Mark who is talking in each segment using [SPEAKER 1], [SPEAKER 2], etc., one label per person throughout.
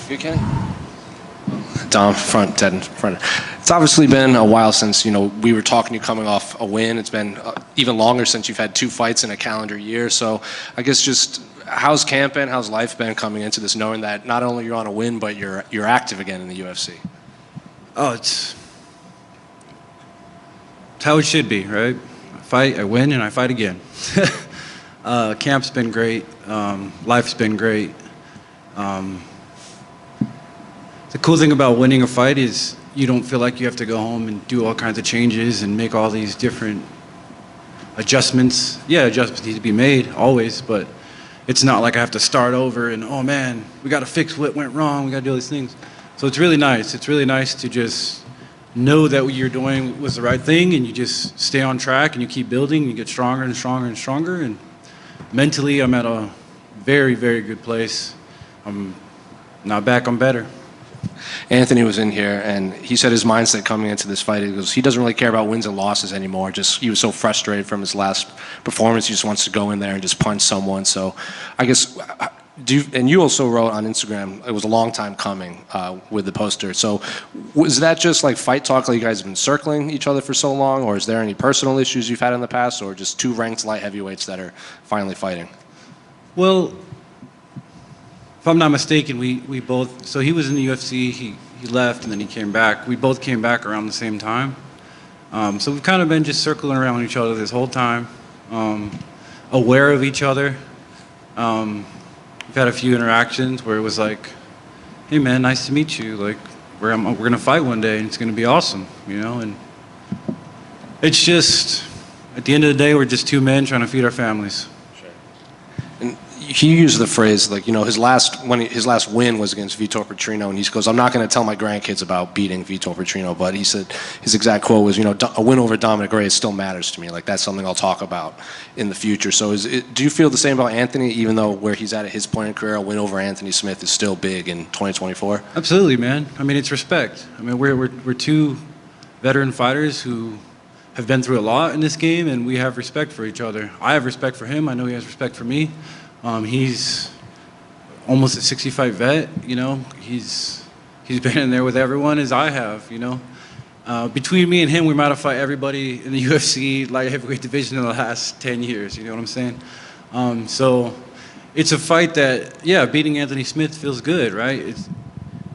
[SPEAKER 1] You Kenny? Dom, front, dead in front. It's obviously been a while since, we were talking to you coming off a win. It's been even longer since you've had 2 fights in a calendar year. So I guess just how's camp been? How's life been coming into this, knowing that not only you're on a win, but you're active again in the UFC?
[SPEAKER 2] Oh, it's how it should be, right? I fight, I win, and I fight again. Camp's been great. Life's been great. The cool thing about winning a fight is you don't feel like you have to go home and do all kinds of changes and make all these different adjustments. Yeah, adjustments need to be made, always, but it's not like I have to start over and, oh man, we got to fix what went wrong, we got to do all these things. So it's really nice. It's really nice to just know that what you're doing was the right thing, and you just stay on track and you keep building, and you get stronger and stronger and stronger. And mentally, I'm at a very, very good place. I'm not back, I'm better.
[SPEAKER 1] Anthony was in here, and he said his mindset coming into this fight is he doesn't really care about wins and losses anymore. Just he was so frustrated from his last performance, he just wants to go in there and just punch someone. So I guess, and you also wrote on Instagram, it was a long time coming with the poster. So was that just like fight talk, like you guys have been circling each other for so long, or is there any personal issues you've had in the past, or just 2 ranked light heavyweights that are finally fighting?
[SPEAKER 2] Well, if I'm not mistaken, we both, so he was in the UFC, he left, and then he came back. We both came back around the same time. So we've kind of been just circling around each other this whole time, aware of each other. We've had a few interactions where it was like, hey man, nice to meet you. Like, we're gonna fight one day, and it's gonna be awesome, And it's just, at the end of the day, we're just 2 men trying to feed our families.
[SPEAKER 1] He used the phrase, like, his last win was against Vitor Petrino, and he goes, I'm not going to tell my grandkids about beating Vitor Petrino, but he said his exact quote was, a win over Dominick Reyes still matters to me. Like, that's something I'll talk about in the future. So do you feel the same about Anthony, even though where he's at his point in career, a win over Anthony Smith is still big in 2024?
[SPEAKER 2] Absolutely, man. I mean, it's respect. I mean, we're 2 veteran fighters who have been through a lot in this game, and we have respect for each other. I have respect for him. I know he has respect for me. He's almost a 65 vet, He's been in there with everyone as I have, Between me and him, we might have fought everybody in the UFC light heavyweight division in the last 10 years, you know what I'm saying? So it's a fight that, yeah, beating Anthony Smith feels good, right?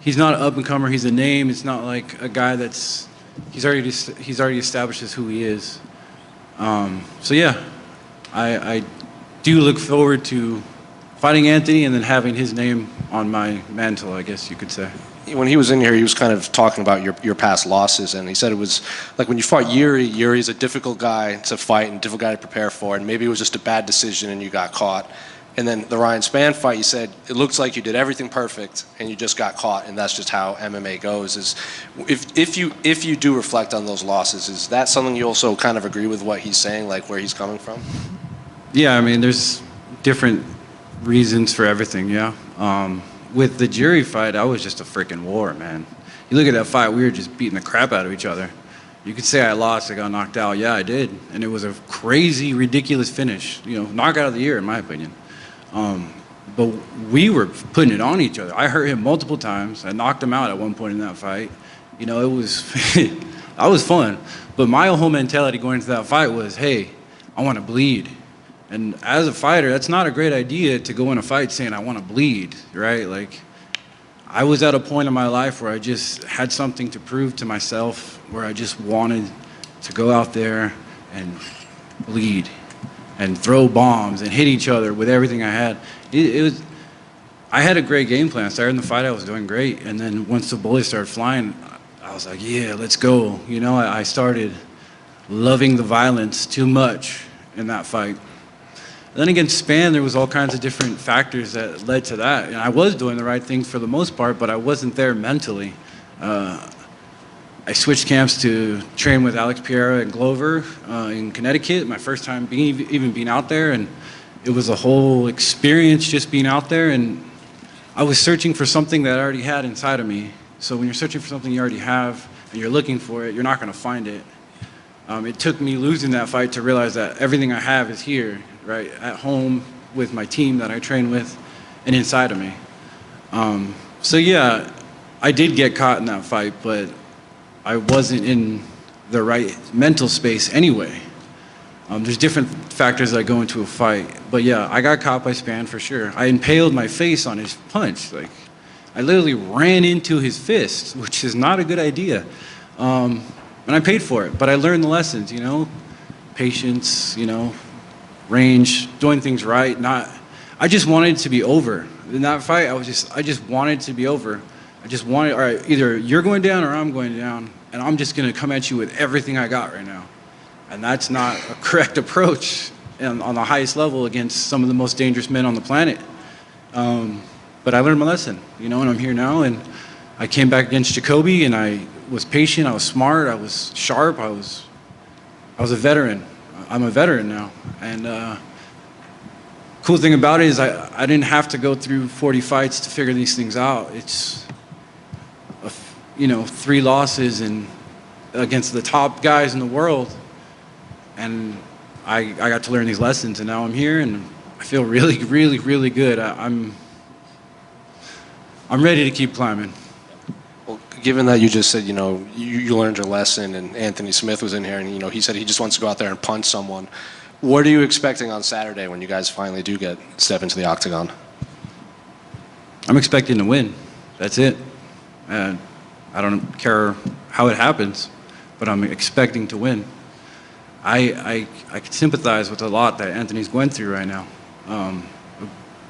[SPEAKER 2] He's not an up-and-comer, he's a name. It's not like a guy he's already established as who he is. So yeah, I do look forward to fighting Anthony and then having his name on my mantle, I guess you could say.
[SPEAKER 1] When he was in here, he was kind of talking about your past losses, and he said it was like when you fought Yuri's a difficult guy to fight and difficult guy to prepare for, and maybe it was just a bad decision and you got caught. And then the Ryan Spann fight, you said it looks like you did everything perfect and you just got caught, and that's just how MMA goes. Is if you do reflect on those losses, is that something you also kind of agree with what he's saying, like where he's coming from?
[SPEAKER 2] Yeah, I mean, there's different reasons for everything, yeah. With the jury fight, I was just a freaking war, man. You look at that fight, we were just beating the crap out of each other. You could say I lost, I got knocked out. Yeah, I did. And it was a crazy, ridiculous finish. Knockout of the year, in my opinion. But we were putting it on each other. I hurt him multiple times. I knocked him out at one point in that fight. It was, that was fun. But my whole mentality going into that fight was, hey, I want to bleed. And as a fighter, that's not a great idea to go in a fight saying, I want to bleed, right? Like, I was at a point in my life where I just had something to prove to myself, where I just wanted to go out there and bleed and throw bombs and hit each other with everything I had. I had a great game plan. I started in the fight, I was doing great. And then once the bullets started flying, I was like, yeah, let's go. I started loving the violence too much in that fight. Then against Spann, there was all kinds of different factors that led to that. And I was doing the right things for the most part, but I wasn't there mentally. I switched camps to train with Alex Pereira and Glover in Connecticut, my first time even being out there. And it was a whole experience just being out there. And I was searching for something that I already had inside of me. So when you're searching for something you already have and you're looking for it, you're not going to find it. It took me losing that fight to realize that everything I have is here, right, at home with my team that I train with and inside of me. So yeah, I did get caught in that fight, but I wasn't in the right mental space anyway. There's different factors that go into a fight, but yeah, I got caught by Span for sure. I impaled my face on his punch. Like, I literally ran into his fist, which is not a good idea. And I paid for it, but I learned the lessons, you know, patience, you know, range, doing things right. I just wanted it to be over. In that fight, I just wanted it to be over. I just wanted, all right, either you're going down or I'm going down, and I'm just gonna come at you with everything I got right now. And that's not a correct approach on the highest level against some of the most dangerous men on the planet. But I learned my lesson, you know, and I'm here now, and I came back against Jacoby, and I was patient, I was smart, I was sharp, I was a veteran. I'm a veteran now, and cool thing about it is I didn't have to go through 40 fights to figure these things out. It's, you know, 3 losses and against the top guys in the world, and I got to learn these lessons, and now I'm here, and I feel really, really, really good. I'm ready to keep climbing.
[SPEAKER 1] Well, given that you just said, you know, you learned your lesson, and Anthony Smith was in here, and, you know, he said he just wants to go out there and punch someone. What are you expecting on Saturday when you guys finally do step into the octagon?
[SPEAKER 2] I'm expecting to win. That's it. And I don't care how it happens, but I'm expecting to win. I can sympathize with a lot that Anthony's going through right now,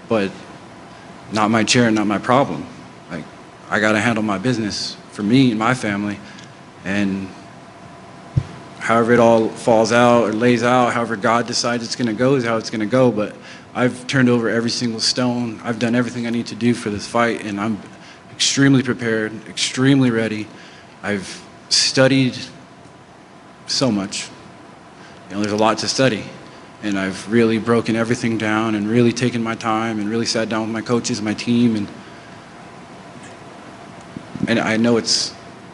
[SPEAKER 2] but not my chair, not my problem. Like, I got to handle my business for me and my family, and however it all falls out or lays out, however God decides it's going to go is how it's going to go. But I've turned over every single stone. I've done everything I need to do for this fight, and I'm extremely prepared, extremely ready. I've studied so much. You know, there's a lot to study, and I've really broken everything down and really taken my time and really sat down with my coaches and my team, and I know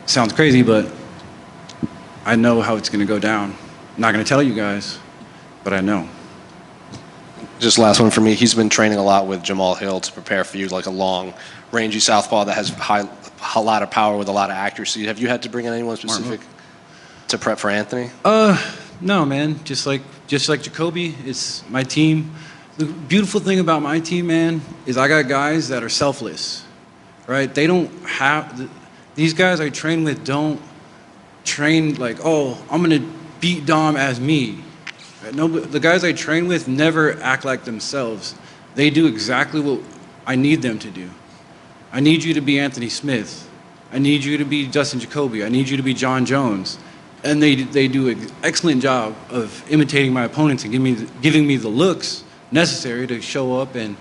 [SPEAKER 2] sounds crazy, but I know how it's going to go down. I'm not going to tell you guys, but I know.
[SPEAKER 1] Just last one for me. He's been training a lot with Jamal Hill to prepare for you, like a long, rangy southpaw that has a lot of power with a lot of accuracy. Have you had to bring in anyone specific to prep for Anthony?
[SPEAKER 2] No, man. Just like Jacoby, it's my team. The beautiful thing about my team, man, is I got guys that are selfless, right? They don't have these guys I train with don't train like, oh, I'm gonna beat Dom as me. Right? No, the guys I train with never act like themselves. They do exactly what I need them to do. I need you to be Anthony Smith. I need you to be Dustin Jacoby. I need you to be John Jones. And they do an excellent job of imitating my opponents and giving me the looks necessary to show up and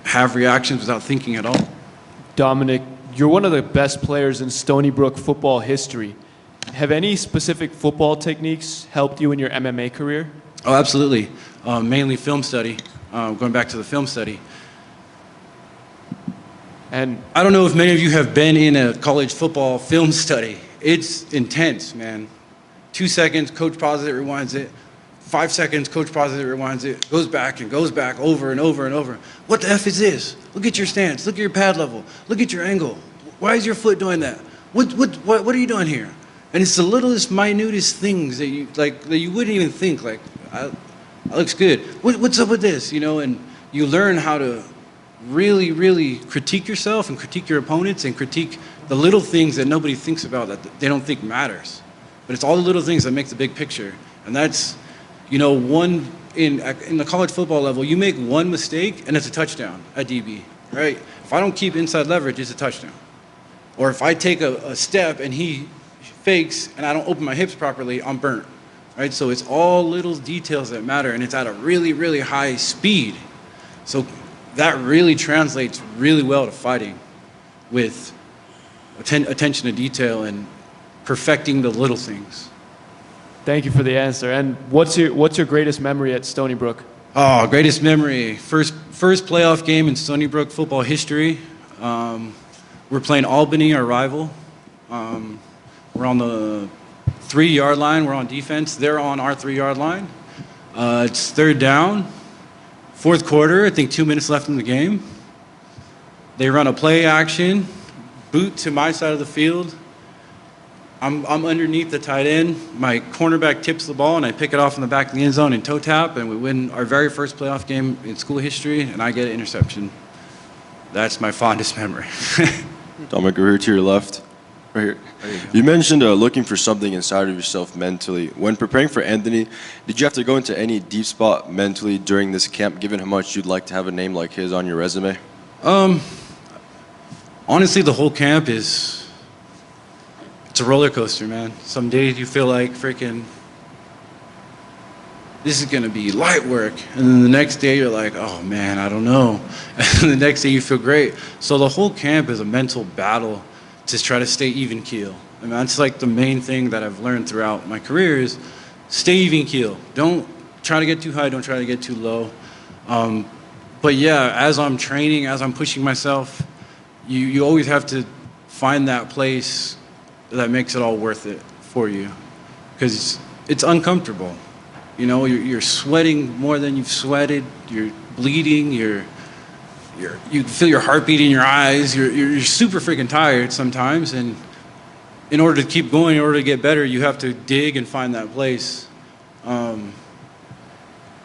[SPEAKER 2] have reactions without thinking at all.
[SPEAKER 3] Dominick, you're one of the best players in Stony Brook football history. Have any specific football techniques helped you in your MMA career?
[SPEAKER 2] Oh, absolutely. Mainly film study, going back to the film study.
[SPEAKER 3] And
[SPEAKER 2] I don't know if many of you have been in a college football film study. It's intense, man. 2 seconds, coach pauses it, rewinds it. 5 seconds, coach pauses it, rewinds it, goes back and goes back over and over and over. What the F is this? Look at your stance. Look at your pad level. Look at your angle. Why is your foot doing that? What are you doing here? And it's the littlest, minutest things that you wouldn't even think. Like, that looks good. What's up with this? You know, and you learn how to really, really critique yourself and critique your opponents and critique the little things that nobody thinks about that they don't think matters. But it's all the little things that make the big picture. And that's, you know, in the college football level, you make one mistake and it's a touchdown at DB, right? If I don't keep inside leverage, it's a touchdown. Or if I take a step and he fakes and I don't open my hips properly, I'm burnt, right? So it's all little details that matter, and it's at a really, really high speed. So that really translates really well to fighting with attention to detail and perfecting the little things.
[SPEAKER 3] thank you for the answer. And what's your greatest memory at Stony Brook?
[SPEAKER 2] Oh, greatest memory. First playoff game in Stony Brook football history. We're playing Albany, our rival. We're on the 3-yard line. We're on defense. They're on our 3-yard line. It's third down, fourth quarter. I think 2 minutes left in the game. They run a play action, boot to my side of the field. I'm underneath the tight end. My cornerback tips the ball, and I pick it off in the back of the end zone and toe tap, and we win our very first playoff game in school history, and I get an interception. That's my fondest memory.
[SPEAKER 4] Dominick, we're here to your left. Right here. You mentioned looking for something inside of yourself mentally. When preparing for Anthony, did you have to go into any deep spot mentally during this camp, given how much you'd like to have a name like his on your resume?
[SPEAKER 2] Honestly, the whole camp it's a roller coaster, man. Some days you feel like freaking, this is gonna be light work. And then the next day you're like, oh man, I don't know. And the next day you feel great. So the whole camp is a mental battle to try to stay even keel. I mean, that's like the main thing that I've learned throughout my career is stay even keel. Don't try to get too high, don't try to get too low. But yeah, as I'm training, as I'm pushing myself, you always have to find that place that makes it all worth it for you, because it's uncomfortable. You know, you're sweating more than you've sweated. You're bleeding. You feel your heartbeat in your eyes. You're super freaking tired sometimes, and in order to keep going, in order to get better, you have to dig and find that place. And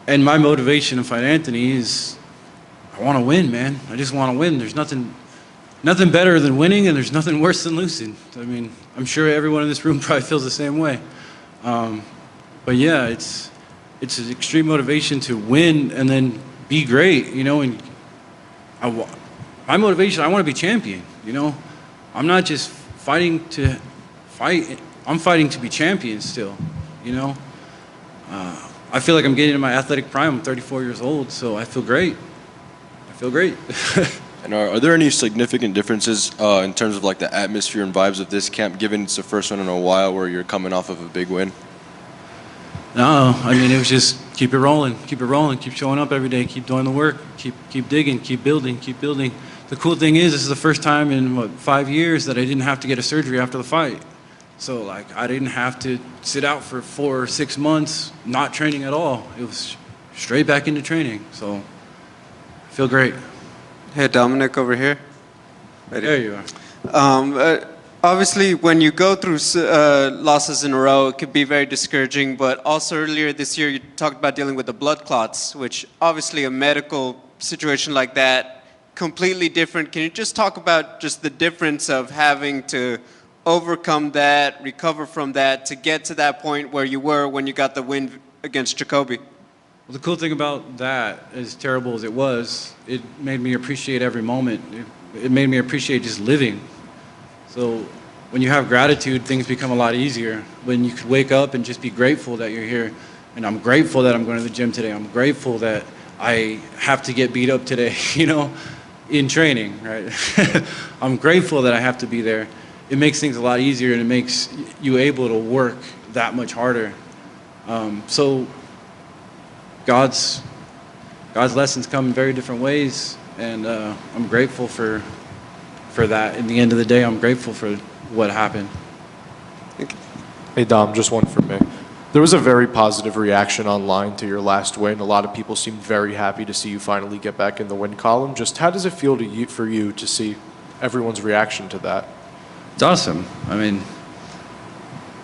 [SPEAKER 2] my motivation to fight Anthony is I want to win, man. I just want to win. There's nothing better than winning, and there's nothing worse than losing. I mean, I'm sure everyone in this room probably feels the same way. But yeah, it's an extreme motivation to win and then be great, you know. And my motivation, I want to be champion, you know. I'm not just fighting to fight. I'm fighting to be champion still, you know. I feel like I'm getting in my athletic prime. I'm 34 years old, so I feel great. I feel great.
[SPEAKER 4] And are there any significant differences in terms of like the atmosphere and vibes of this camp, given it's the first one in a while where you're coming off of a big win?
[SPEAKER 2] No, I mean, it was just keep it rolling, keep showing up every day, keep doing the work, keep digging, keep building. The cool thing is, this is the first time in 5 years that I didn't have to get a surgery after the fight. So like, I didn't have to sit out for 4 or 6 months not training at all. It was straight back into training. So I feel great.
[SPEAKER 5] Hey, Dominic, over here. Ready?
[SPEAKER 2] There you are.
[SPEAKER 5] Obviously, when you go through losses in a row, it could be very discouraging. But also earlier this year, you talked about dealing with the blood clots, which obviously a medical situation like that, completely different. Can you just talk about just the difference of having to overcome that, recover from that, to get to that point where you were when you got the win against Jacoby?
[SPEAKER 2] Well, the cool thing about that, as terrible as it was, it made me appreciate every moment. It made me appreciate just living. So when you have gratitude, things become a lot easier. When you could wake up and just be grateful that you're here. And I'm grateful that I'm going to the gym today. I'm grateful that I have to get beat up today, you know, in training, right? I'm grateful that I have to be there. It makes things a lot easier, and it makes you able to work that much harder. So God's lessons come in very different ways, and I'm grateful for that. In the end of the day, I'm grateful for what happened.
[SPEAKER 3] Hey, Dom, just one from me. There was a very positive reaction online to your last win. A lot of people seemed very happy to see you finally get back in the win column. Just how does it feel for you to see everyone's reaction to that?
[SPEAKER 2] It's awesome. I mean,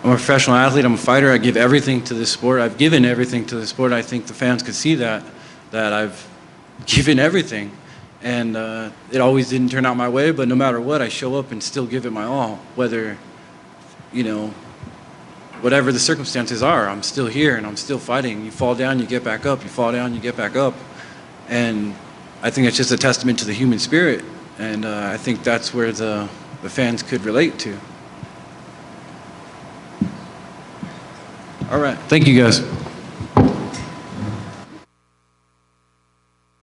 [SPEAKER 2] I'm a professional athlete. I'm a fighter. I give everything to this sport. I've given everything to the sport. I think the fans could see that I've given everything. And it always didn't turn out my way, but no matter what, I show up and still give it my all. Whether, you know, whatever the circumstances are, I'm still here and I'm still fighting. You fall down, you get back up. You fall down, you get back up. And I think it's just a testament to the human spirit. And I think that's where the fans could relate to. All right. Thank you, guys.